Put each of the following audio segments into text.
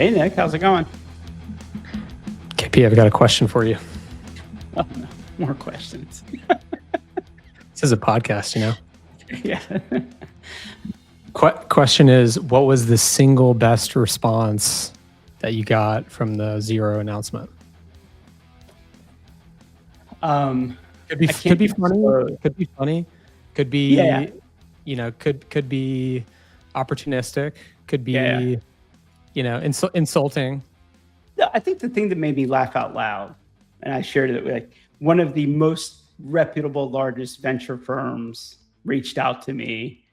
Hey, Nick, how's it going? KP, I've got a question for you. Oh, no, more questions. This is a podcast, you know? Yeah. Question is, what was the single best response that you got from the Zero announcement? Could be funny. Could be funny. Could be, Yeah. you know, could be opportunistic. Could be, Yeah. you know, insulting. I think the thing that made me laugh out loud, and I shared it with one of the most reputable, largest venture firms reached out to me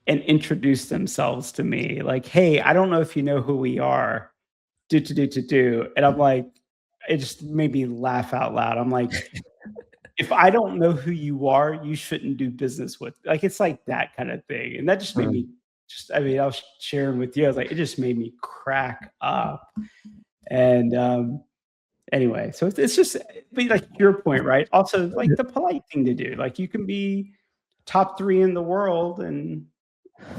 and introduced themselves to me like, hey, I don't know if you know who we are, do. And I'm like, it just made me laugh out loud. I'm like, if I don't know who you are, you shouldn't do business with. Like, it's like that kind of thing. And that just made me I was sharing with you. I was like, it just made me crack up. And anyway, so it's just like your point, right? Also, like the polite thing to do. Like you can be top 3 in the world and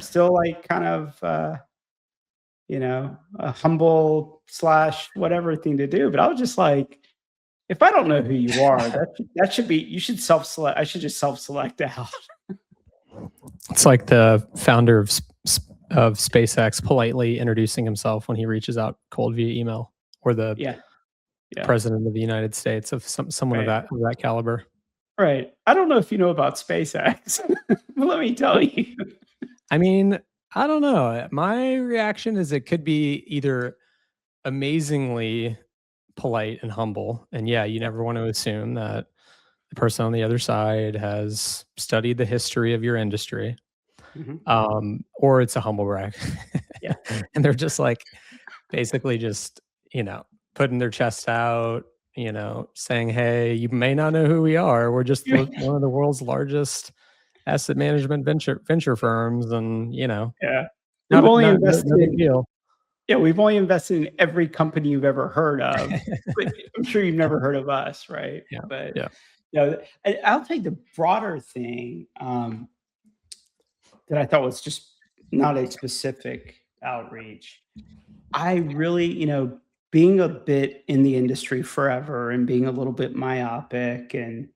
still like kind of a humble / whatever thing to do. But I was just like, if I don't know who you are, that should be, you should self-select. I should just self-select out. It's like the founder of SpaceX politely introducing himself when he reaches out cold via email, or the president of the United States, of someone of that caliber. Right. I don't know if you know about SpaceX, but let me tell you. I mean, I don't know. My reaction is it could be either amazingly polite and humble, and you never want to assume that the person on the other side has studied the history of your industry, or it's a humble brag. Yeah. And they're just like basically just, putting their chest out, saying, hey, you may not know who we are. We're just one of the world's largest asset management venture firms, and we've only only invested no big deal. Yeah, we've only invested in every company you've ever heard of. But I'm sure you've never heard of us, right? Yeah. But I'll take the broader thing that I thought was just not a specific outreach. I really, being a bit in the industry forever and being a little bit myopic, and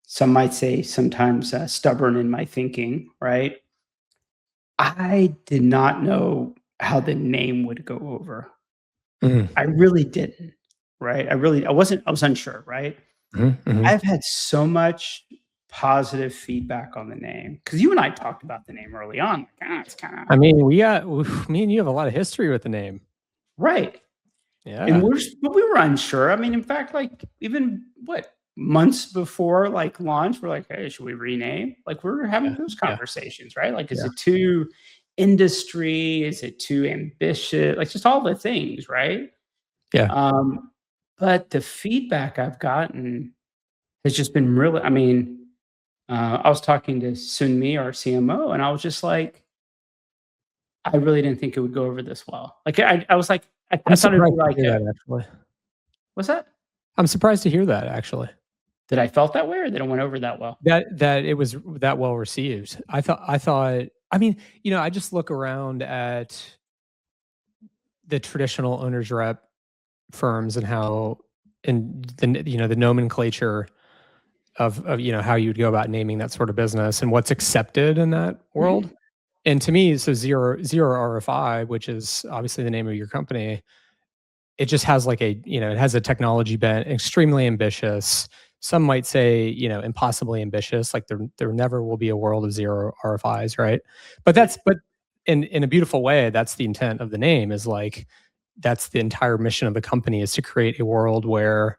some might say sometimes stubborn in my thinking, right? I did not know how the name would go over. I really didn't, right? I was unsure, right? I've had so much positive feedback on the name, because you and I talked about the name early on. Like, it's kind of. I mean, me and you have a lot of history with the name, right? Yeah, and we were unsure. I mean, in fact, like even months before like launch, we're like, hey, should we rename? Like we're having those conversations, right? Like, is it too industry? Is it too ambitious? Like just all the things, right? Yeah. But the feedback I've gotten has just been really, I mean, I was talking to Sunmi, our CMO, and I was just like, I really didn't think it would go over this well. Like I was like, I thought it'd be like that, actually. What's that? I'm surprised to hear that, actually. That I felt that way, or that it went over that well? That it was that well received. I thought, I mean, I just look around at the traditional owner's rep firms and how, and the nomenclature of how you'd go about naming that sort of business and what's accepted in that world. And to me, so Zero RFI, which is obviously the name of your company, it just has like it has a technology bent, extremely ambitious. Some might say, impossibly ambitious, like there never will be a world of Zero RFIs, right? But in a beautiful way, that's the intent of the name, is like, that's the entire mission of the company, is to create a world where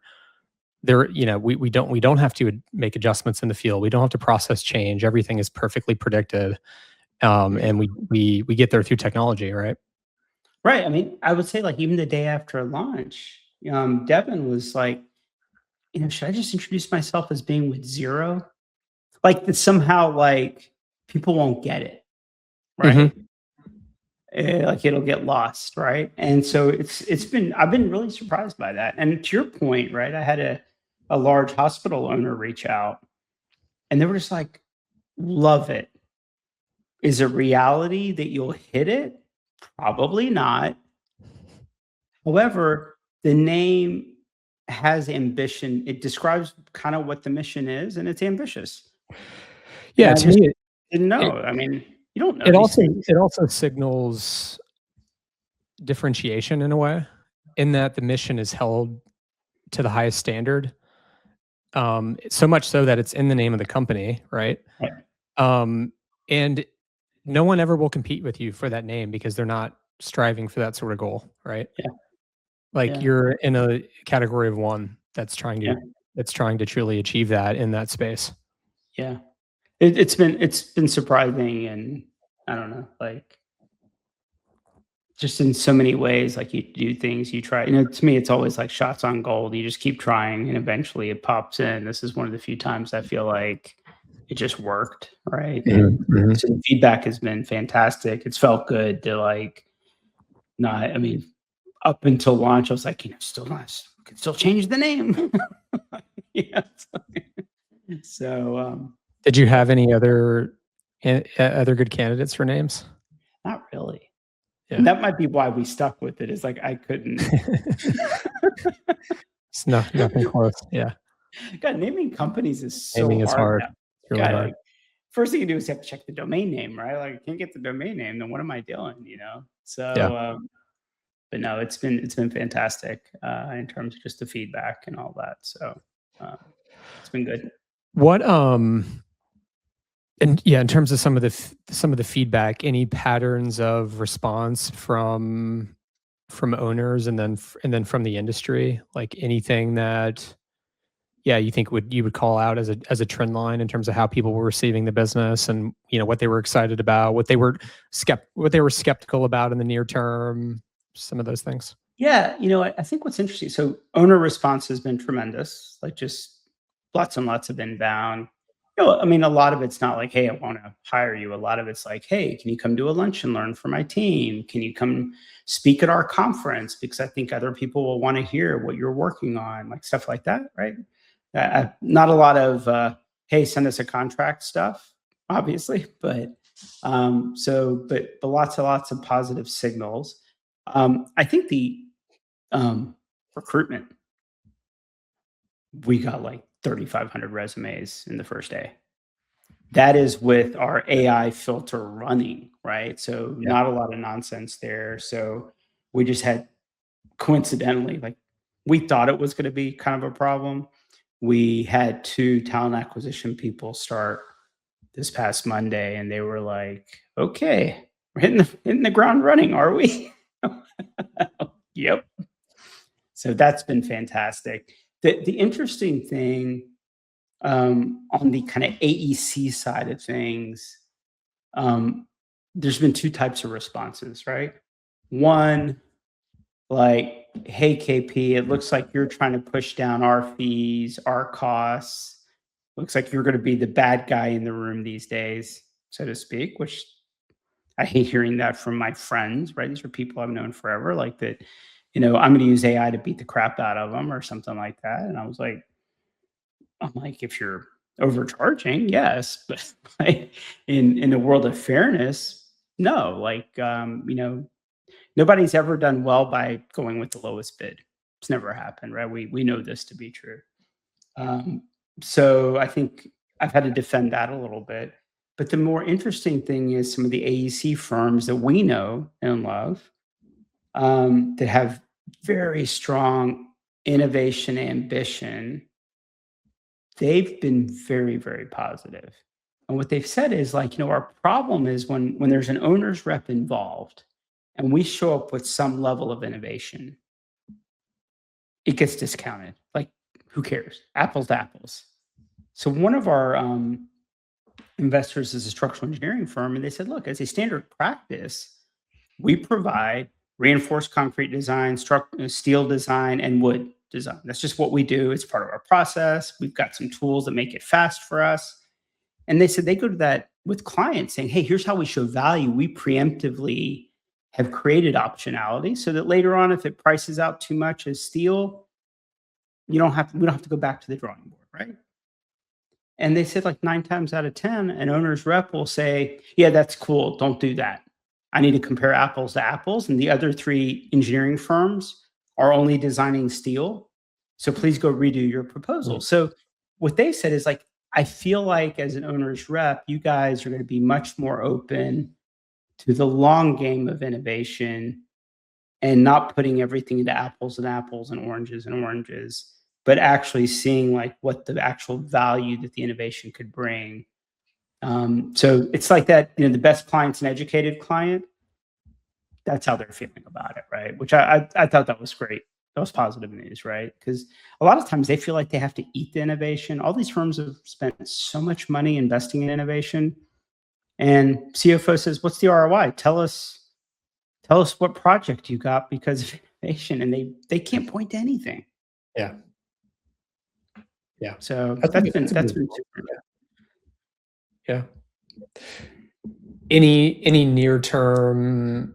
we don't have to make adjustments in the field. We don't have to process change. Everything is perfectly predicted. And we get there through technology, right? Right. I mean, I would say like even the day after launch, Devin was like, should I just introduce myself as being with Zero? Like that somehow like people won't get it, right? Like it'll get lost, right? And so I've been really surprised by that. And to your point, right? I had a large hospital owner reach out, and they were just like, love it. Is it reality that you'll hit it? Probably not. However, the name has ambition. It describes kind of what the mission is, and it's ambitious. Yeah, And I to just me, didn't it, know. I mean, you don't know it these also things. it also signals differentiation in a way, in that the mission is held to the highest standard. So much so that it's in the name of the company, right? Right. And no one ever will compete with you for that name because they're not striving for that sort of goal, right? Yeah. Like Yeah. you're in a category of one that's trying Yeah. to truly achieve that in that space. Yeah. It's been surprising, and I don't know, like just in so many ways, like you do things, you try, to me, it's always like shots on goal. You just keep trying and eventually it pops in. This is one of the few times I feel like it just worked. Right. And so the feedback has been fantastic. It's felt good to like, not, I mean, up until launch, I was like, still nice. We could still change the name. Yeah. So, Did you have any other good candidates for names? not really. Yeah. And that might be why we stuck with it. Is like I couldn't. It's nothing close. Yeah. God, naming companies is so Naming is hard. now. It's really God, hard. like, first thing you do is you have to check the domain name, right? Like, I can't get the domain name, then what am I doing? So, Yeah. but no, it's been fantastic in terms of just the feedback and all that. So, it's been good. What and yeah, in terms of some of the feedback, any patterns of response from owners and then from the industry, like anything that you think you would call out as a trend line in terms of how people were receiving the business, and what they were excited about, what they were skeptical about in the near term, some of those things. Yeah, I think what's interesting. So owner response has been tremendous. Like just lots and lots of inbound. I mean, a lot of it's not like, hey, I want to hire you. A lot of it's like, hey, can you come do a lunch and learn from my team? Can you come speak at our conference? Because I think other people will want to hear what you're working on, like stuff like that, right? Not a lot of, hey, send us a contract stuff, obviously, but but lots and lots of positive signals. I think the recruitment, we got like 3,500 resumes in the first day. That is with our AI filter running, right? So not a lot of nonsense there. So we just had, coincidentally, like we thought it was going to be kind of a problem. We had 2 talent acquisition people start this past Monday, and they were like, okay, we're hitting the ground running, are we? Yep. So that's been fantastic. The interesting thing on the kind of AEC side of things, there's been 2 types of responses, right? One, like, hey, KP, it looks like you're trying to push down our fees, our costs. Looks like you're going to be the bad guy in the room these days, so to speak, which I hate hearing that from my friends, right? These are people I've known forever, like that, I'm going to use AI to beat the crap out of them or something like that. And I'm like, if you're overcharging, yes, but like, in the world of fairness, no. Like, nobody's ever done well by going with the lowest bid. It's never happened, right? We know this to be true. So I think I've had to defend that a little bit. But the more interesting thing is some of the AEC firms that we know and love, that have very strong innovation ambition. They've been very, very positive. And what they've said is like, our problem is when there's an owner's rep involved and we show up with some level of innovation, it gets discounted. Like, who cares? Apples to apples. So one of our investors is a structural engineering firm, and they said, look, as a standard practice, we provide reinforced concrete design, steel design, and wood design. That's just what we do. It's part of our process. We've got some tools that make it fast for us. And they said they go to that with clients saying, hey, here's how we show value. We preemptively have created optionality so that later on, if it prices out too much as steel, we don't have to go back to the drawing board, right? And they said like 9 times out of 10, an owner's rep will say, yeah, that's cool. Don't do that. I need to compare apples to apples. And the other 3 engineering firms are only designing steel. So please go redo your proposal. So what they said is like, I feel like as an owner's rep, you guys are going to be much more open to the long game of innovation and not putting everything into apples and apples and oranges, but actually seeing like what the actual value that the innovation could bring. So it's like that, the best client's an educated client. That's how they're feeling about it, right? Which I thought that was great. That was positive news, right? Because a lot of times they feel like they have to eat the innovation. All these firms have spent so much money investing in innovation, and CFO says, "What's the ROI? Tell us what project you got because of innovation," and they can't point to anything. Yeah. So That's been super. Yeah. Any near-term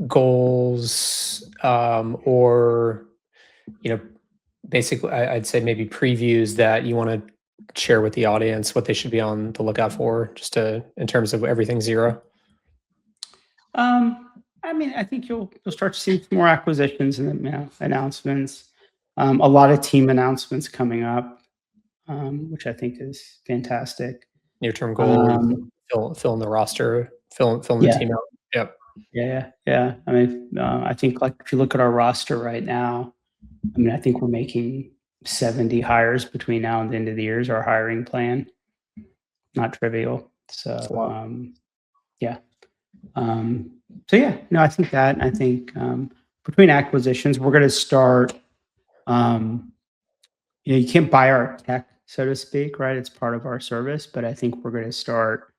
goals, or basically I'd say maybe previews that you want to share with the audience, what they should be on the lookout for, just in terms of everything Zero? I mean, I think you'll start to see some more acquisitions and announcements. A lot of team announcements coming up, which I think is fantastic. Near-term goal, fill in the roster, fill in the team out. Yep. Yeah. I mean, I think like if you look at our roster right now, I mean, I think we're making 70 hires between now and the end of the year is our hiring plan. Not trivial. That's a lot. Yeah. No, I think between acquisitions, we're going to start, you can't buy our tech, so to speak, right? It's part of our service, but I think we're going to start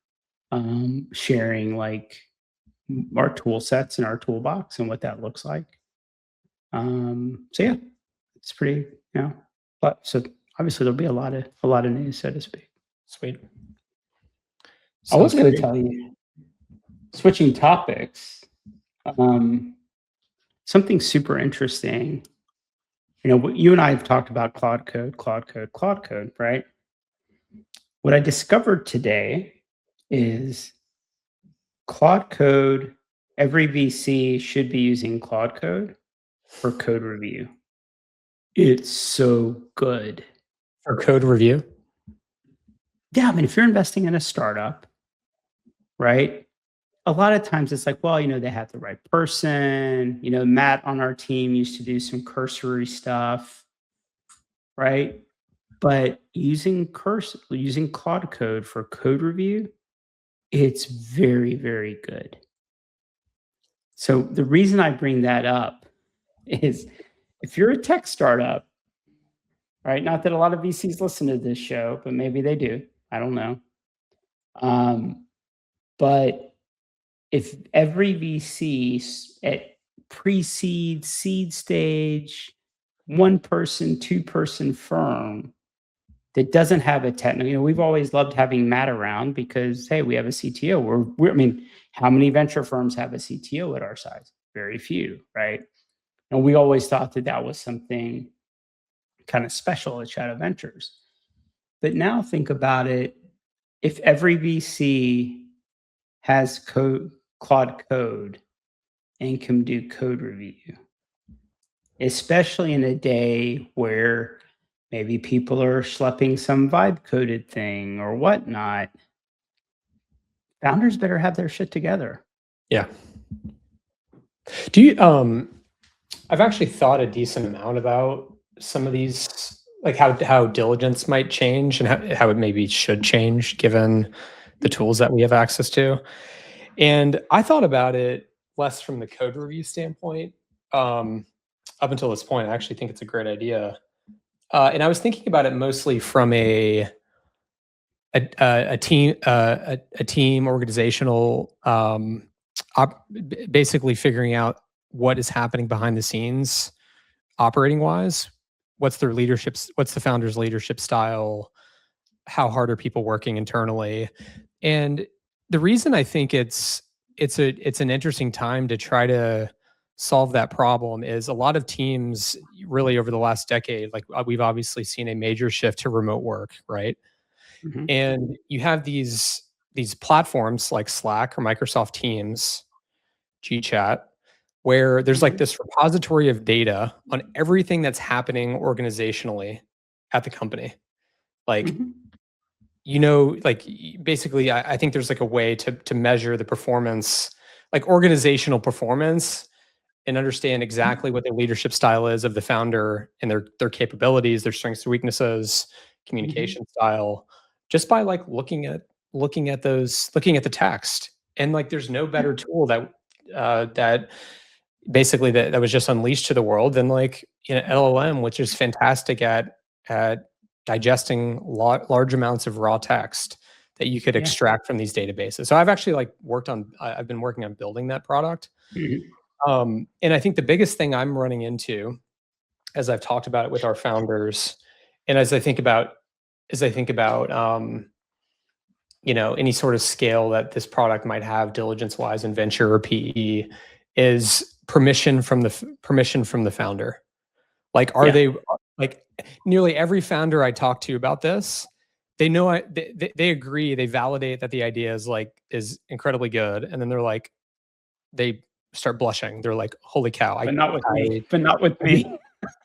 sharing like our tool sets and our toolbox and what that looks like. It's pretty, but so obviously there'll be a lot of news, so to speak. Sweet. I was going to tell you, switching topics, something super interesting. You and I have talked about Claude Code, right? What I discovered today is Claude Code, every VC should be using Claude Code for code review. It's so good. For code review? Yeah, I mean, if you're investing in a startup, right? A lot of times it's like, well, they have the right person. Matt on our team used to do some cursory stuff, right? But using Claude Code for code review, it's very, very good. So the reason I bring that up is if you're a tech startup, right? Not that a lot of VCs listen to this show, but maybe they do. I don't know. But if every VC at pre-seed, seed stage, one person, two person firm that doesn't have a technical, we've always loved having Matt around because, hey, we have a CTO. I mean, how many venture firms have a CTO at our size? Very few, right? And we always thought that was something kind of special at Shadow Ventures. But now think about it. If every VC has Claude Code and can do code review, especially in a day where maybe people are schlepping some vibe coded thing or whatnot, founders better have their shit together. Yeah. Do you, I've actually thought a decent amount about some of these, like how diligence might change and how it maybe should change given the tools that we have access to. And I thought about it less from the code review standpoint. Up until this point, I actually think it's a great idea. And I was thinking about it mostly from a team organizational, basically figuring out what is happening behind the scenes, operating wise. What's the founder's leadership style? How hard are people working internally? And the reason I think it's an interesting time to try to solve that problem is a lot of teams really over the last decade, like we've obviously seen a major shift to remote work, right? Mm-hmm. And you have these platforms like Slack or Microsoft Teams, GChat, where there's like this repository of data on everything that's happening organizationally at the company. Like, like basically, I think there's like a way to measure the performance, like organizational performance, and understand exactly what the leadership style is of the founder and their capabilities, their strengths and weaknesses, communication style, just by like looking at the text. And like there's no better tool that basically that was just unleashed to the world than like LLM, which is fantastic at digesting large amounts of raw text that you could extract from these databases. So I've actually like I've been working on building that product. And I think the biggest thing I'm running into, as I've talked about it with our founders, and as I think about any sort of scale that this product might have, diligence-wise, in venture or PE, is permission from the founder. Like, they like nearly every founder I talk to about this, they know they agree, they validate that the idea is incredibly good, and then they're like, they start blushing. They're like, "Holy cow!" But not with me.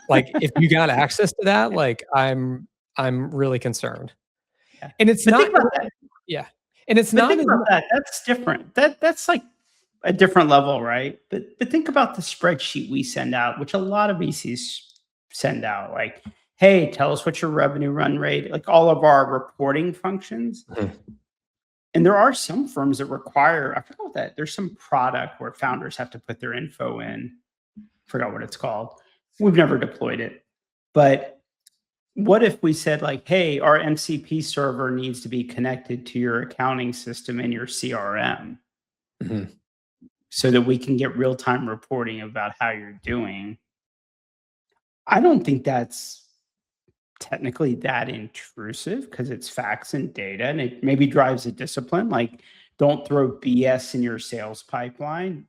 Like, if you got access to that, like, I'm really concerned. Yeah. And it's but not. Think about that. Yeah, and it's not. Think about that. That's different. That's like a different level, right? But think about the spreadsheet we send out, which a lot of VCs send out. Like, hey, tell us what your revenue run rate. Like all of our reporting functions. And there are some firms that require, I forgot that, there's some product where founders have to put their info in. Forgot what it's called. We've never deployed it. But what if we said like, hey, our MCP server needs to be connected to your accounting system and your CRM so that we can get real-time reporting about how you're doing? I don't think that's technically that intrusive because it's facts and data, and it maybe drives a discipline. Like, don't throw BS in your sales pipeline.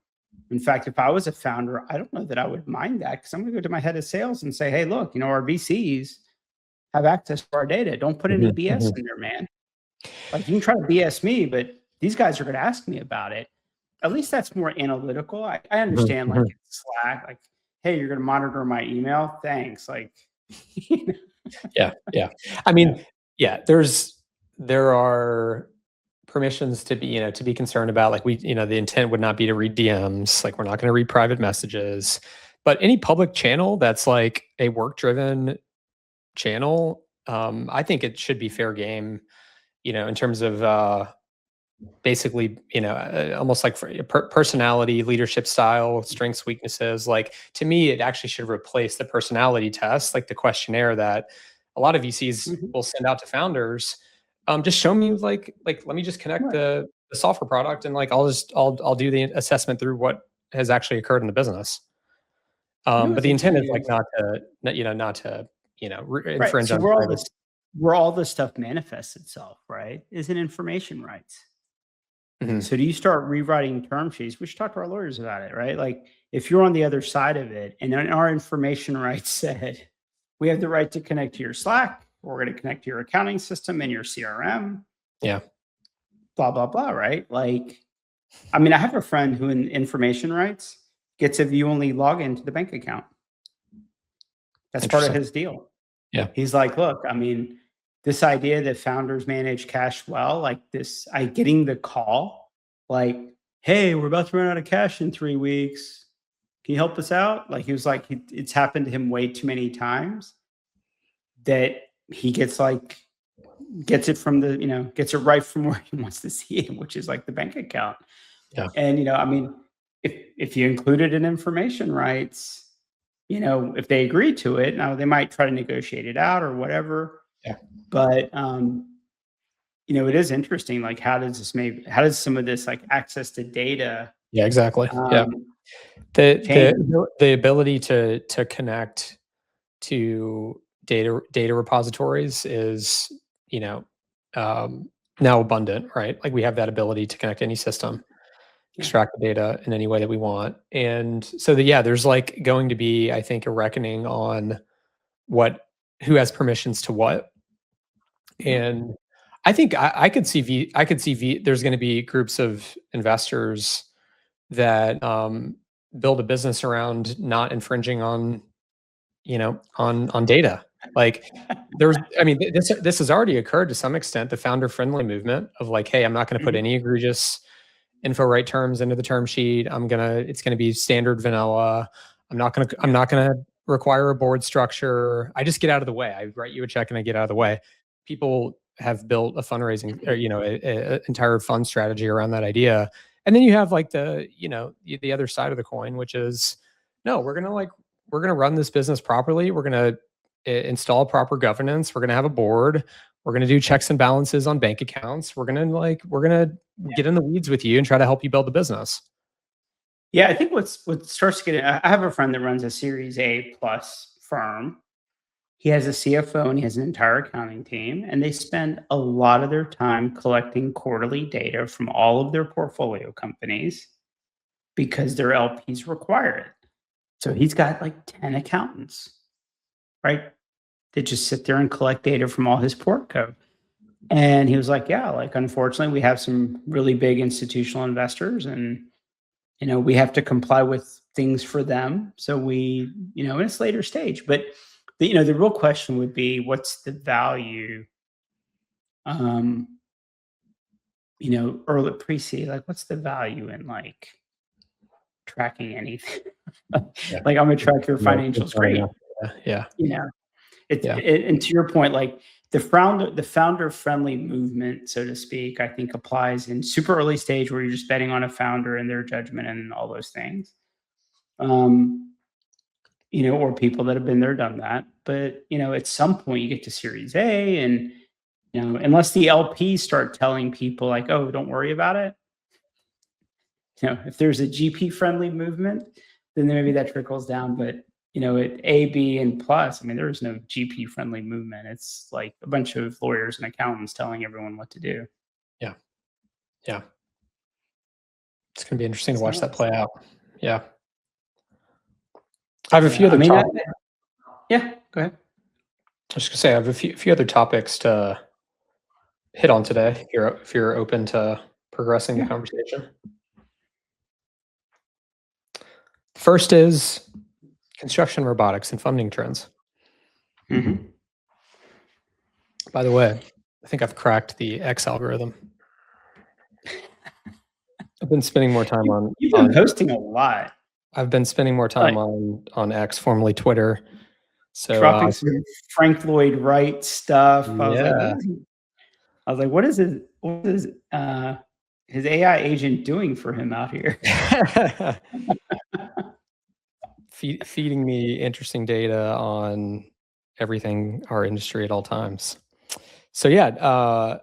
In fact, if I was a founder, I don't know that I would mind that, because I'm going to go to my head of sales and say, hey, look, our VCs have access to our data. Don't put any BS in there, man. Like, you can try to BS me, but these guys are going to ask me about it. At least that's more analytical. I understand, like, it's Slack, like, hey, you're going to monitor my email. Thanks. Like, Yeah. I mean, there are permissions to be concerned about. Like, the intent would not be to read DMs. Like, we're not going to read private messages. But any public channel that's like a work-driven channel, I think it should be fair game. In terms of basically, almost like for personality, leadership style, strengths, weaknesses. Like, to me, it actually should replace the personality test, like the questionnaire that a lot of VCs will send out to founders. Just show me like let me just connect the software product, and like I'll do the assessment through what has actually occurred in the business. But the intent is like not to infringe so on where all this stuff manifests itself, right, is in information rights. So do you start rewriting term sheets? We should talk to our lawyers about it, right? Like, if you're on the other side of it, and then our information rights said, we have the right to connect to your Slack, we're going to connect to your accounting system and your CRM. Yeah. Blah, blah, blah, right? Like, I mean, I have a friend who in information rights gets a view-only login to the bank account. That's part of his deal. Yeah. He's like, look, I mean, this idea that founders manage cash well, like this, getting the call, like, hey, we're about to run out of cash in 3 weeks. Can you help us out? Like, he was like, it's happened to him way too many times that he gets it from gets it right from where he wants to see it, which is like the bank account. Yeah. And, I mean, if you include it in information rights, if they agree to it, now they might try to negotiate it out or whatever. Yeah. But, it is interesting. Like, how does some of this, like, access to data? Yeah, exactly. The ability to connect to data repositories is, now abundant, right? Like, we have that ability to connect any system, extract the data in any way that we want. And so there's like going to be, I think, a reckoning on who has permissions to what. And I think I could see there's going to be groups of investors that build a business around not infringing on, on data. Like this has already occurred to some extent, the founder friendly movement of like, hey, I'm not going to put any egregious info right terms into the term sheet. It's going to be standard vanilla. I'm not going to require a board structure. I just get out of the way. I write you a check and I get out of the way. People have built a fundraising or, a entire fund strategy around that idea. And then you have like the other side of the coin, which is, no, we're going to run this business properly. We're going to install proper governance. We're going to have a board. We're going to do checks and balances on bank accounts. We're going to get in the weeds with you and try to help you build the business. Yeah, I think what starts to get, I have a friend that runs a Series A plus firm. He has a CFO and he has an entire accounting team, and they spend a lot of their time collecting quarterly data from all of their portfolio companies because their LPs require it. So he's got like 10 accountants, right? They just sit there and collect data from all his portco. And he was like, yeah, like, unfortunately, we have some really big institutional investors and, we have to comply with things for them. So we, in a later stage, but the real question would be, what's the value, early pre-seed, like what's the value in like tracking anything? Yeah. Like I'm gonna track your financials, great. Yeah. And to your point, like the founder friendly movement, so to speak, I think applies in super early stage where you're just betting on a founder and their judgment and all those things. Or people that have been there, done that. But, at some point you get to Series A and, unless the LPs start telling people like, oh, don't worry about it. If there's a GP friendly movement, then maybe that trickles down. But, at A, B, and plus, there is no GP friendly movement. It's like a bunch of lawyers and accountants telling everyone what to do. Yeah. Yeah. It's going to be interesting to watch that play out. Yeah. I have a few other topics. Yeah, go ahead. I was just going to say, I have a few other topics to hit on today, if you're open to progressing the conversation. First is construction robotics and funding trends. Mm-hmm. By the way, I think I've cracked the X algorithm. I've been spending more time on... You've been posting a lot. I've been spending more time on X, formerly Twitter. So dropping some Frank Lloyd Wright stuff. Yeah. I was like, what is his AI agent doing for him out here? Feeding me interesting data on everything our industry at all times. So yeah,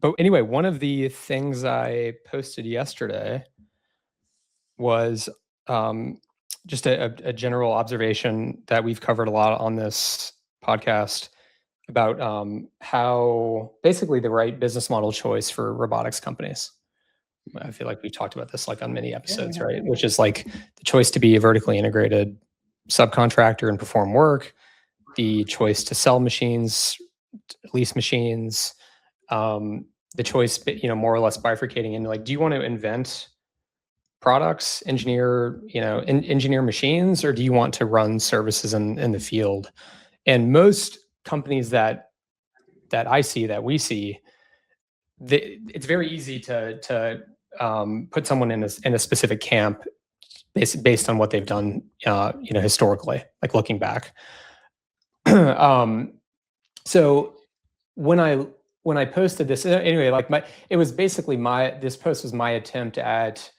but anyway, one of the things I posted yesterday was just a general observation that we've covered a lot on this podcast about how basically the right business model choice for robotics companies. I feel like we talked about this like on many episodes, right? Which is like the choice to be a vertically integrated subcontractor and perform work, the choice to sell machines, lease machines, the choice, more or less bifurcating into like, do you want to invent products, engineer machines, or do you want to run services in the field? And most companies that we see, it's very easy to put someone in a specific camp based on what they've done, historically, like looking back. So when I posted this anyway, like this post was my attempt at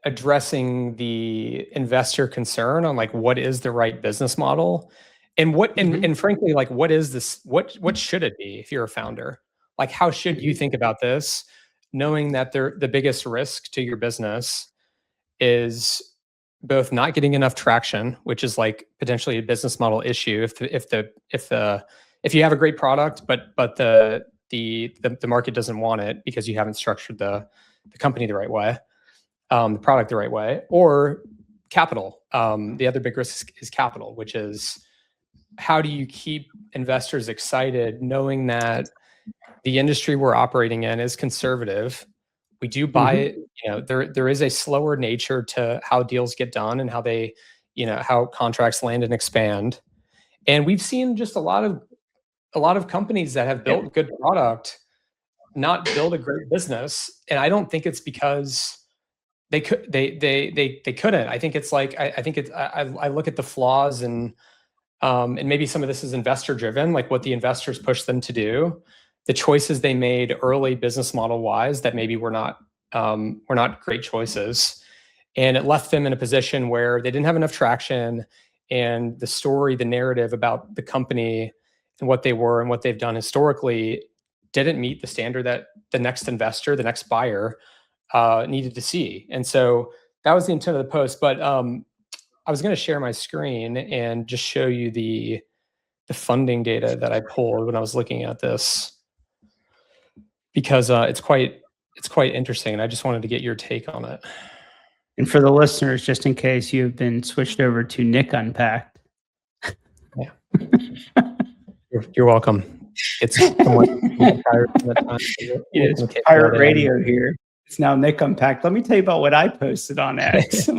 addressing the investor concern on like what is the right business model, and and frankly, like what is this? What should it be if you're a founder? Like how should you think about this, knowing that the biggest risk to your business is both not getting enough traction, which is like potentially a business model issue if you have a great product, but the market doesn't want it because you haven't structured the company the right way, the product the right way, or capital. The other big risk is capital, which is how do you keep investors excited knowing that the industry we're operating in is conservative, We do buy it. There is a slower nature to how deals get done and how they, how contracts land and expand. And we've seen just a lot of companies that have built good product not build a great business. And I don't think it's because they couldn't. I think it's like I look at the flaws and maybe some of this is investor driven, like what the investors pushed them to do, the choices they made early business model wise that maybe were not great choices, and it left them in a position where they didn't have enough traction, and the story, the narrative about the company and what they were and what they've done historically didn't meet the standard that the next investor, the next buyer needed to see. And so that was the intent of the post. But I was going to share my screen and just show you the funding data that I pulled when I was looking at this, because it's quite interesting, and I just wanted to get your take on it. And for the listeners, just in case you've been switched over to Nick Unpacked. Yeah. You're welcome. It's somewhat it's pirate radio here. It's now Nick Unpacked. Let me tell you about what I posted on X.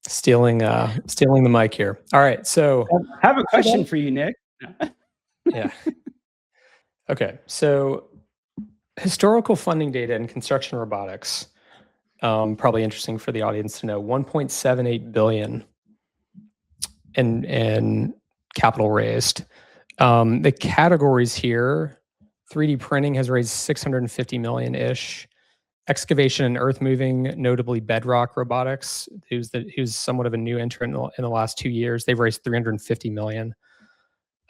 Stealing the mic here. All right, so I have a question for you, Nick. Yeah. Okay, so historical funding data in construction robotics, probably interesting for the audience to know. 1.78 billion in capital raised. The categories here: 3D printing has raised 650 million-ish. Excavation and earth moving, notably bedrock robotics, who's somewhat of a new entrant in the last 2 years. They've raised 350 million.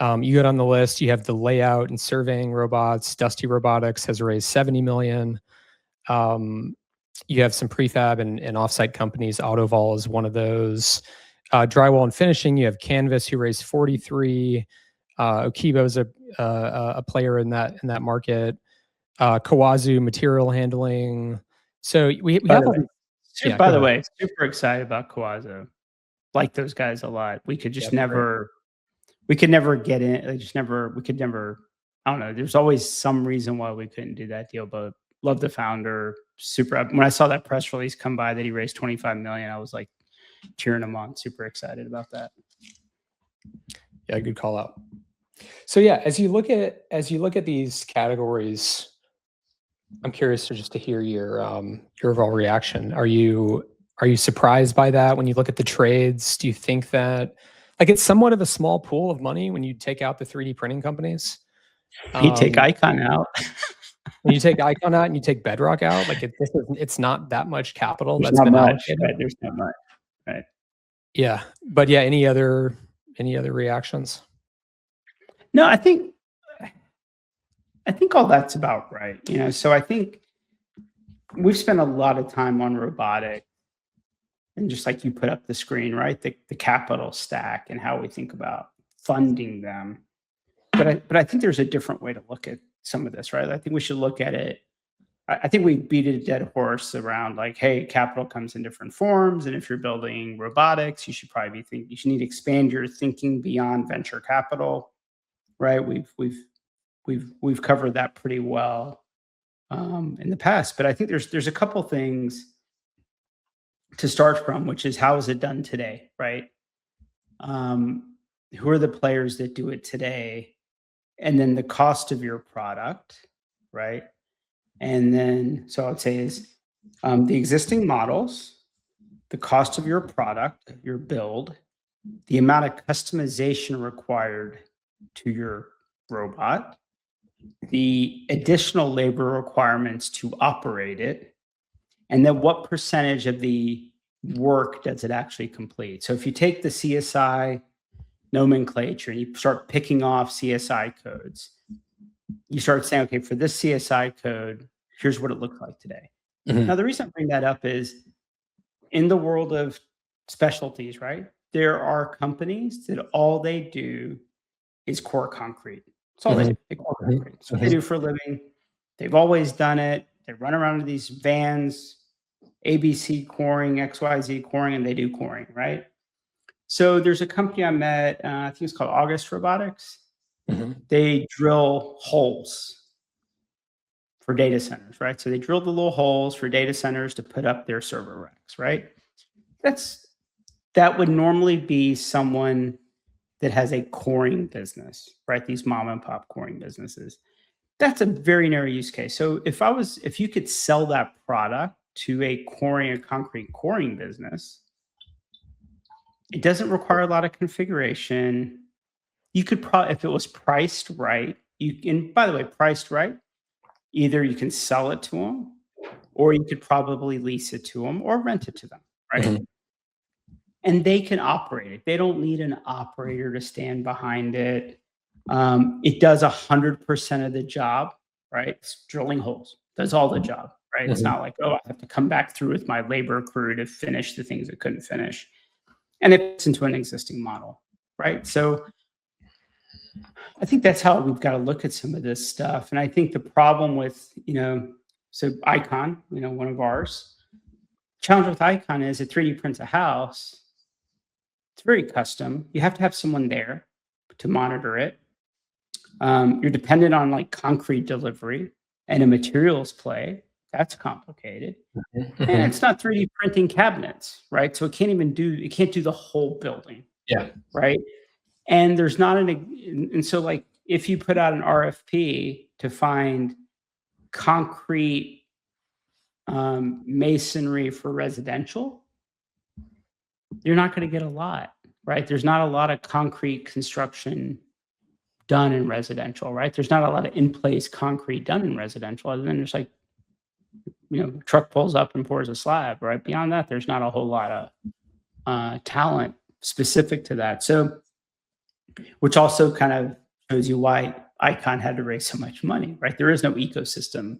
You go down the list, you have the layout and surveying robots. Dusty Robotics has raised 70 million. You have some prefab and offsite companies. Autovol is one of those. Drywall and finishing, you have Canvas, who raised 43. Okibo is a player in that market. Kawazu material handling. So we have. By the way, super excited about Kawazu. Like those guys a lot. We could just never. We could never get in. We could never. I don't know. There's always some reason why we couldn't do that deal. But love the founder. Super. When I saw that press release come by that he raised 25 million, I was like cheering him on. Super excited about that. Yeah, good call out. So yeah, as you look at these categories, I'm curious to hear your overall reaction. Are you surprised by that when you look at the trades? Do you think that it's somewhat of a small pool of money when you take out the 3D printing companies? You take Icon out. When you take Icon out and you take Bedrock out, it's not that much capital There's that's not been much, allocated. right? There's not much, right? Yeah, but yeah, any other reactions? No, I think all that's about right. So I think we've spent a lot of time on robotic, and just like you put up the screen, right? The capital stack and how we think about funding them. But I think there's a different way to look at some of this, right? I think we should look at it. I think we beat a dead horse around hey, capital comes in different forms, and if you're building robotics, you should probably you should need to expand your thinking beyond venture capital, right? We've covered that pretty well in the past, but I think there's a couple things to start from, which is how is it done today, right? Who are the players that do it today? And then the cost of your product, right? And then, so I would say is the existing models, the cost of your product, your build, the amount of customization required to your robot, the additional labor requirements to operate it, and then what percentage of the work does it actually complete? So if you take the CSI nomenclature and you start picking off CSI codes, you start saying, okay, for this CSI code, here's what it looks like today. Mm-hmm. Now, the reason I bring that up is in the world of specialties, right? There are companies that all they do is core concrete. That's all they do. They core concrete. That's what they do for a living. They've always done it. They run around in these vans, ABC coring, XYZ coring, and they do coring, right? So there's a company I met, I think it's called August Robotics. Mm-hmm. They drill holes for data centers, right? So they drill the little holes for data centers to put up their server racks, right? That would normally be someone that has a coring business, right? These mom and pop coring businesses. That's a very narrow use case. So if you could sell that product to a concrete coring business, it doesn't require a lot of configuration. You could probably, if it was priced right, and by the way, priced right, either you can sell it to them, or you could probably lease it to them or rent it to them, right? Mhm. And they can operate it. They don't need an operator to stand behind it. It does 100% of the job, right? It's drilling holes, does all the job, right? It's not like, oh, I have to come back through with my labor crew to finish the things it couldn't finish. And it fits into an existing model, right? So I think that's how we've got to look at some of this stuff. And I think the problem with, so Icon, one of ours, challenge with Icon is it 3D prints a house. It's very custom. You have to have someone there to monitor it. You're dependent on like concrete delivery and a materials play. That's complicated. And it's not 3D printing cabinets, right? So it can't do the whole building. Yeah. Right. And there's not and so like if you put out an RFP to find concrete masonry for residential, you're not going to get a lot, right? There's not a lot of concrete construction done in residential, right? There's not a lot of in-place concrete done in residential, other than there's like, truck pulls up and pours a slab, right? Beyond that, there's not a whole lot of talent specific to that. So, which also kind of shows you why Icon had to raise so much money, right? There is no ecosystem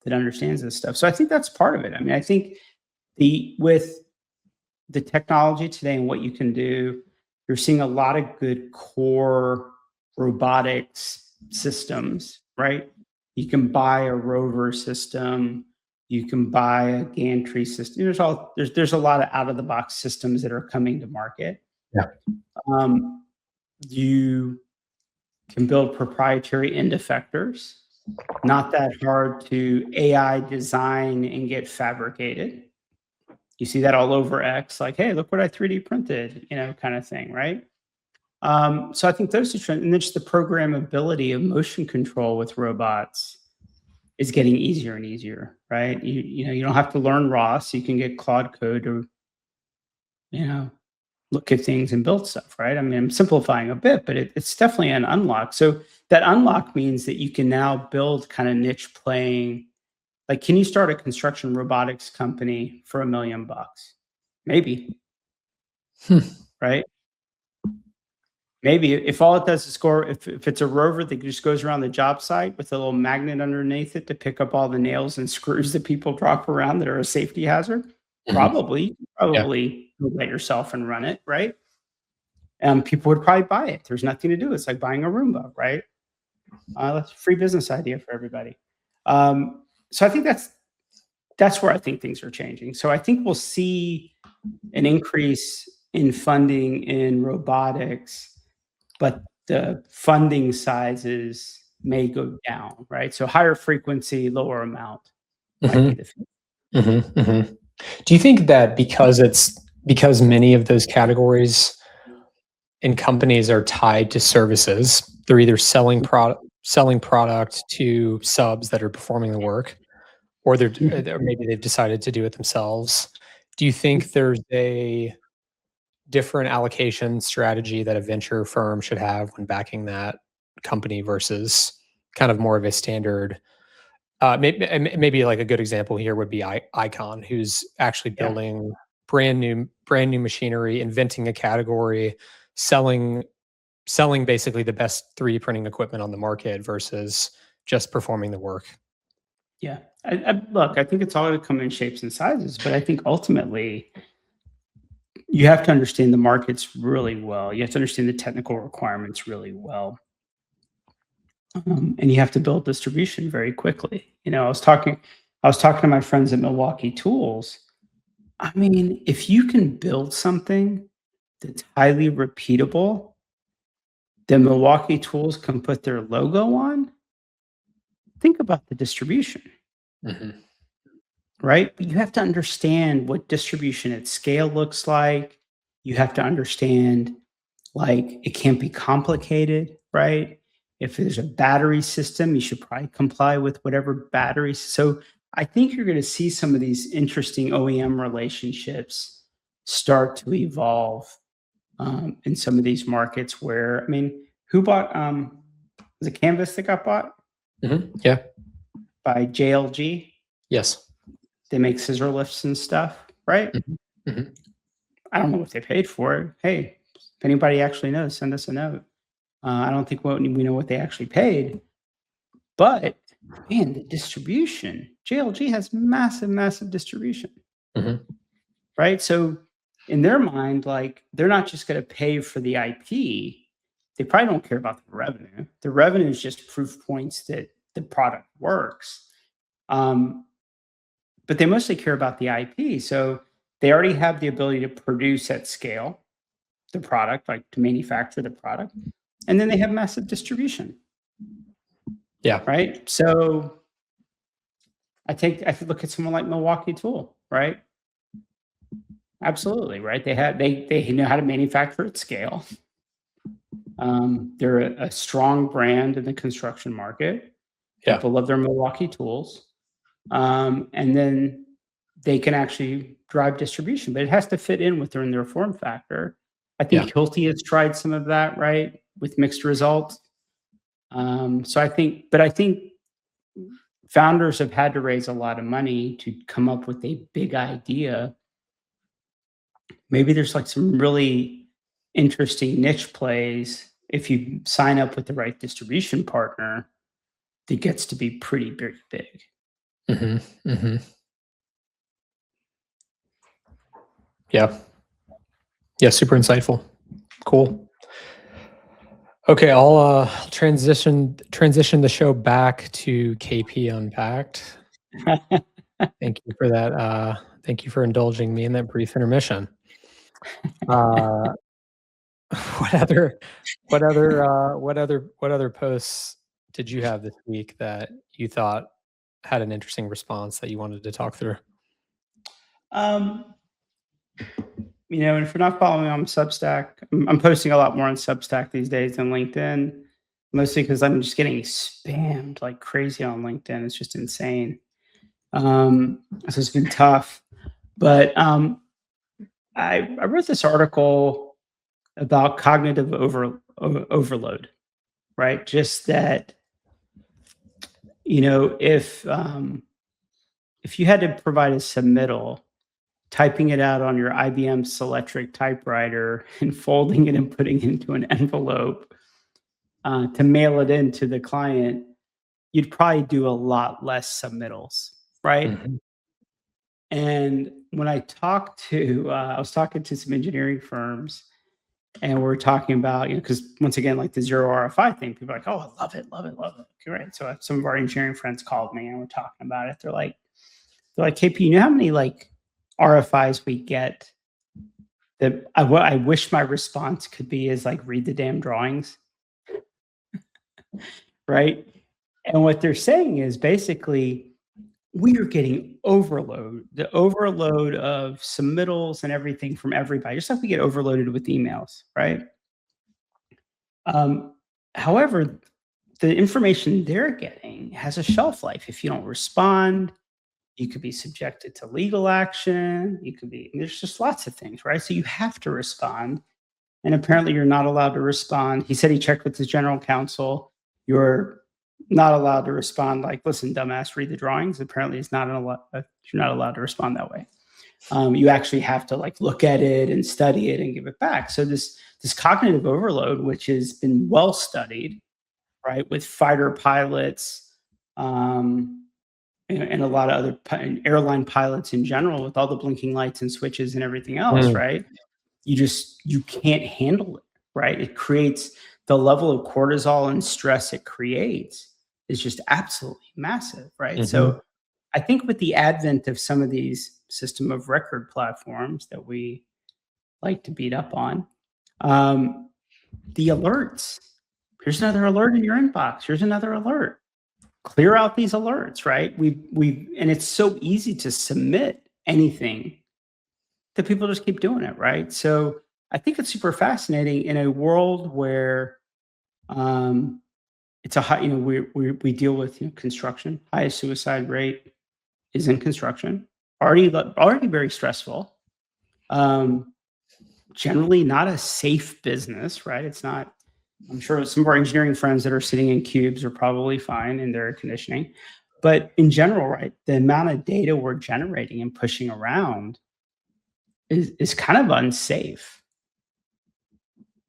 that understands this stuff. So I think that's part of it. I mean, I think with the technology today and what you can do, you're seeing a lot of good core robotics systems, right? You can buy a rover system, you can buy a gantry system. There's a lot of out-of-the-box systems that are coming to market. Yeah. You can build proprietary end effectors, not that hard to AI design and get fabricated. You see that all over X, like, hey, look what I 3D printed, kind of thing, right? So I think those two trends, and then just the programmability of motion control with robots is getting easier and easier, right? You don't have to learn ROS. You can get Claude Code to, look at things and build stuff, right? I mean, I'm simplifying a bit, but it's definitely an unlock. So that unlock means that you can now build kind of niche playing. Like, can you start a construction robotics company for $1 million? Maybe, right? Maybe if all it does is score, if it's a rover that just goes around the job site with a little magnet underneath it to pick up all the nails and screws that people drop around that are a safety hazard, probably let yourself and run it, right? People would probably buy it. There's nothing to do. It's like buying a Roomba, right? That's a free business idea for everybody. So I think that's where I think things are changing. So I think we'll see an increase in funding in robotics, but the funding sizes may go down, right? So higher frequency, lower amount might be the future. Do you think that because many of those categories and companies are tied to services, they're either selling product to subs that are performing the work, or maybe they've decided to do it themselves. Do you think there's a different allocation strategy that a venture firm should have when backing that company versus kind of more of a standard? Maybe like a good example here would be Icon, who's actually building brand new machinery, inventing a category, selling basically the best 3D printing equipment on the market versus just performing the work. Yeah. Look, I think it's all going to come in shapes and sizes, but I think ultimately you have to understand the markets really well. You have to understand the technical requirements really well. And you have to build distribution very quickly. I was talking to my friends at Milwaukee Tools. I mean, if you can build something that's highly repeatable, then Milwaukee Tools can put their logo on, think about the distribution, right? But you have to understand what distribution at scale looks like. You have to understand, like, it can't be complicated, right? If there's a battery system, you should probably comply with whatever batteries. So I think you're going to see some of these interesting OEM relationships start to evolve in some of these markets where, I mean, who bought, was it Canvas that got bought Yeah. by JLG? Yes. They make scissor lifts and stuff, right? I don't know what they paid for it. Hey, if anybody actually knows, send us a note. I don't think we know what they actually paid, but man, the distribution, JLG has massive distribution, right? So in their mind, like, they're not just going to pay for the IP. They probably don't care about the revenue. The revenue is just proof points that the product works. But they mostly care about the IP. So they already have the ability to produce at scale the product, like to manufacture the product. And then they have massive distribution. Yeah. Right. So I could look at someone like Milwaukee Tool, right? Absolutely, right? They know how to manufacture at scale. They're a strong brand in the construction market. Yeah. People love their Milwaukee tools. And then they can actually drive distribution, but it has to fit in within their form factor. I think Hilti has tried some of that, right, with mixed results. So I think founders have had to raise a lot of money to come up with a big idea. Maybe there's like some really interesting niche plays if you sign up with the right distribution partner that gets to be pretty big. Yeah, super insightful. Cool. Okay, I'll transition the show back to KP Unpacked. Thank you for that. Thank you for indulging me in that brief intermission. What other posts did you have this week that you thought had an interesting response that you wanted to talk through? If you're not following me on Substack, I'm posting a lot more on Substack these days than LinkedIn, mostly because I'm just getting spammed like crazy on LinkedIn. It's just insane. So it's been tough. But I wrote this article about cognitive overload, right? Just that, if you had to provide a submittal, typing it out on your IBM Selectric typewriter and folding it and putting it into an envelope to mail it in to the client, you'd probably do a lot less submittals, right? And when I was talking to some engineering firms, and we're talking about, because once again, like the Zero RFI thing, people are like, oh, I love it. Okay, right. So some of our engineering friends called me and we're talking about it. They're like, KP, you know how many like RFIs we get that I wish my response could be is like, read the damn drawings. Right. And what they're saying is basically we are getting the overload of submittals and everything from everybody, just like we get overloaded with emails. Right. However, the information they're getting has a shelf life. If you don't respond, you could be subjected to legal action. There's just lots of things, right? So you have to respond. And apparently you're not allowed to respond. He said he checked with his general counsel. You're not allowed to respond like, listen, dumbass, read the drawings. Apparently you're not allowed to respond that way. You actually have to like look at it and study it and give it back. So this cognitive overload, which has been well studied, right, with fighter pilots, and a lot of other airline pilots in general, with all the blinking lights and switches and everything else, right? You can't handle it, right? It creates the level of cortisol and stress it creates is just absolutely massive, right? So I think with the advent of some of these system of record platforms that we like to beat up on, the alerts, here's another alert in your inbox, here's another alert. clear out these alerts, right? And it's so easy to submit anything that people just keep doing it, right? So I think it's super fascinating in a world where it's a high, we deal with construction. Highest suicide rate is in construction. Already very stressful. Generally not a safe business, right? It's not. I'm sure some of our engineering friends that are sitting in cubes are probably fine in their air conditioning. But in general, right, the amount of data we're generating and pushing around is kind of unsafe,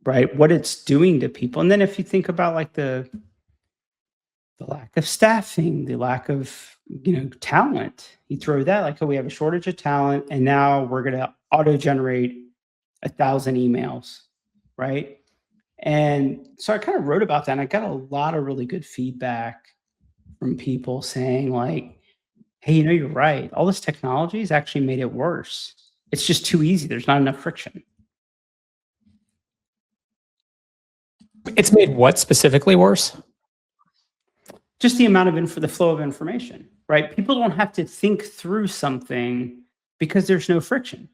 right? What it's doing to people. And then if you think about like the lack of staffing, the lack of, talent, you throw that like, oh, we have a shortage of talent and now we're going to auto-generate 1,000 emails, right? And so I kind of wrote about that, and I got a lot of really good feedback from people saying like, hey, you're right. All this technology has actually made it worse. It's just too easy. There's not enough friction. It's made what specifically worse? Just the amount of the flow of information, right? People don't have to think through something because there's no friction,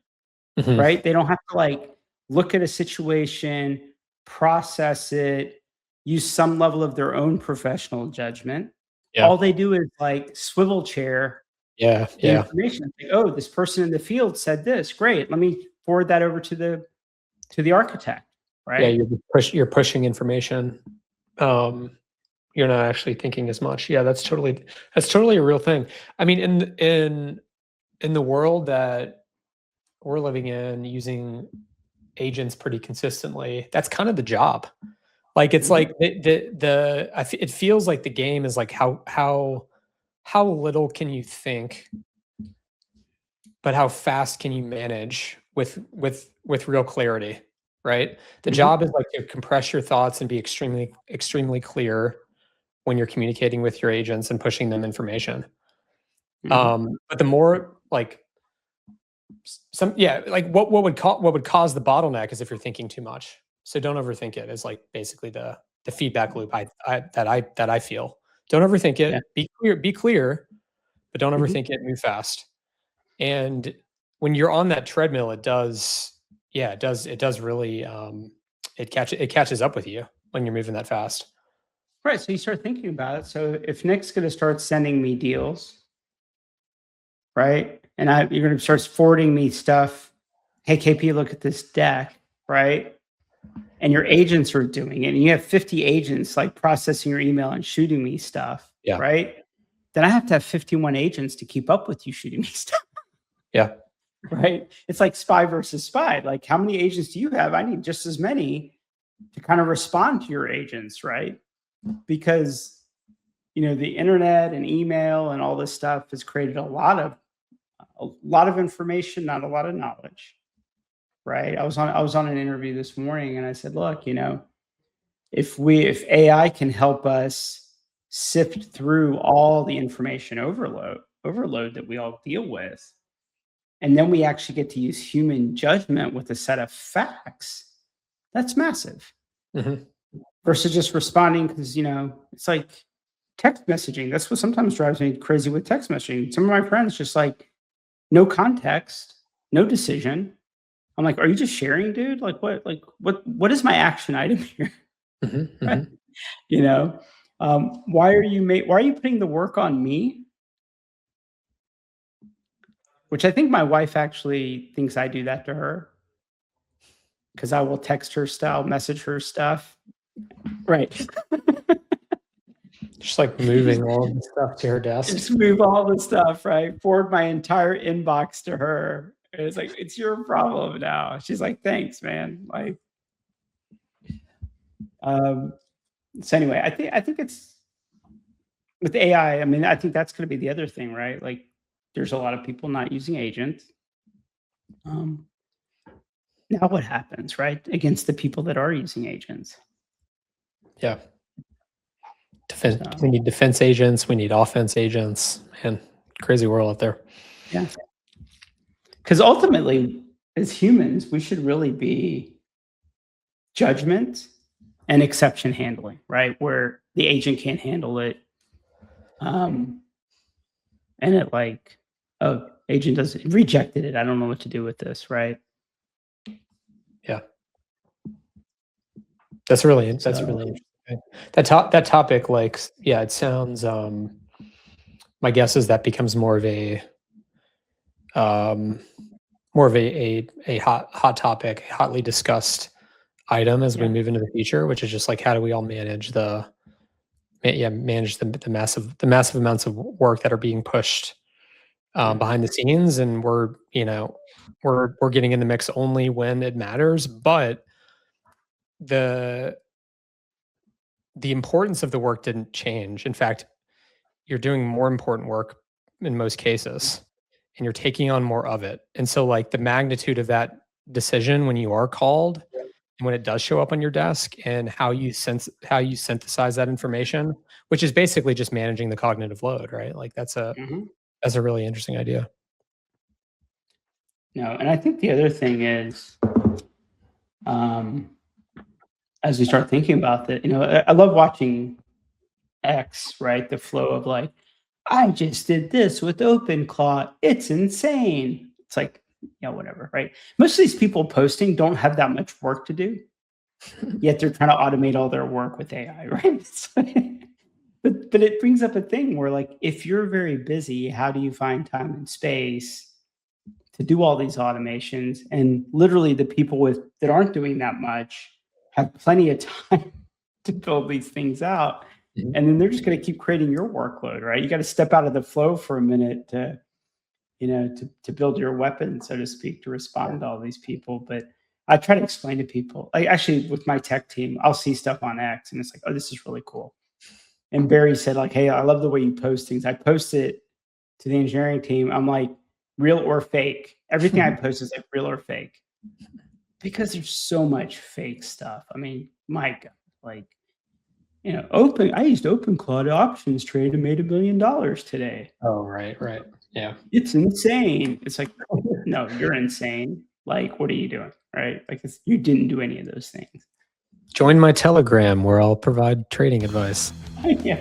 right? They don't have to like look at a situation, process it, use some level of their own professional judgment. Yeah. All they do is like swivel chair information. Like, oh, this person in the field said this. Great. Let me forward that over to the architect, right? Yeah, you're pushing information. You're not actually thinking as much. Yeah, that's totally a real thing. I mean, in the world that we're living in, using agents pretty consistently, that's kind of the job. Like it's like it feels like the game is like how little can you think, but how fast can you manage with real clarity, right? The job is like to compress your thoughts and be extremely clear when you're communicating with your agents and pushing them information. But the more like what would cause the bottleneck is if you're thinking too much. So don't overthink it. Is like basically the feedback loop that I feel. Don't overthink it. Yeah. Be clear, but don't overthink it. Move fast. And when you're on that treadmill, it does really it catches up with you when you're moving that fast. Right. So you start thinking about it. So if Nick's going to start sending me deals, right? And you're going to start forwarding me stuff. Hey, KP, look at this deck, right? And your agents are doing it. And you have 50 agents like processing your email and shooting me stuff, right? Then I have to have 51 agents to keep up with you shooting me stuff. Yeah. Right. It's like spy versus spy. Like how many agents do you have? I need just as many to kind of respond to your agents, right? Because, the internet and email and all this stuff has created a lot of information, not a lot of knowledge, right? I was on an interview this morning and I said, look, if AI can help us sift through all the information overload that we all deal with, and then we actually get to use human judgment with a set of facts, that's massive. Versus just responding because, it's like text messaging. That's what sometimes drives me crazy with text messaging. Some of my friends just like, no context, no decision. I'm like, are you just sharing, dude? Like what is my action item here? Why are you putting the work on me? Which I think my wife actually thinks I do that to her. Because I will text her stuff, message her stuff. Right. Just like moving all the stuff to her desk. Just move all the stuff, right? Forward my entire inbox to her. And it's like, it's your problem now. She's like, thanks, man. Like, so anyway, I think it's with AI. I mean, I think that's going to be the other thing, right? Like, there's a lot of people not using agents. Now what happens, right? Against the people that are using agents. Yeah. We need defense agents. We need offense agents. Man, crazy world out there. Yeah. Because ultimately, as humans, we should really be judgment and exception handling, right? Where the agent can't handle it. And it like, oh, agent rejected it. I don't know what to do with this, right? Yeah. That's really interesting. That topic, like, yeah, it sounds, my guess is that becomes more of a hot topic, hotly discussed item as we move into the future, which is just like, how do we all manage the massive amounts of work that are being pushed behind the scenes, and we're getting in the mix only when it matters, but the importance of the work didn't change. In fact, you're doing more important work in most cases, and you're taking on more of it. And so like the magnitude of that decision when you are called and when it does show up on your desk, and how you synthesize that information, which is basically just managing the cognitive load, right? Like that's a really interesting idea. No, and I think the other thing is, as we start thinking about that, I love watching X, right? The flow of like, I just did this with OpenClaw. It's insane. It's like, whatever, right? Most of these people posting don't have that much work to do, yet they're trying to automate all their work with AI, right? But it brings up a thing where, like, if you're very busy, how do you find time and space to do all these automations? And literally the people that aren't doing that much have plenty of time to build these things out. And then they're just going to keep creating your workload, right? You got to step out of the flow for a minute to build your weapon, so to speak, to respond to all these people. But I try to explain to people, like, actually with my tech team, I'll see stuff on X and it's like, oh, this is really cool. And Barry said, like, hey, I love the way you post things. I post it to the engineering team. I'm like, real or fake? Everything I post is like real or fake, because there's so much fake stuff. I mean, my God, like, I used OpenClaw options trade and made $1 million today. Oh, right. Yeah. It's insane. It's like, no, you're insane. Like, what are you doing? Right? Like, you didn't do any of those things. Join my Telegram where I'll provide trading advice. Yeah.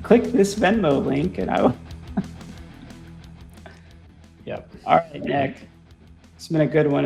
Click this Venmo link and I will. Yep. All right, Nick. It's been a good one.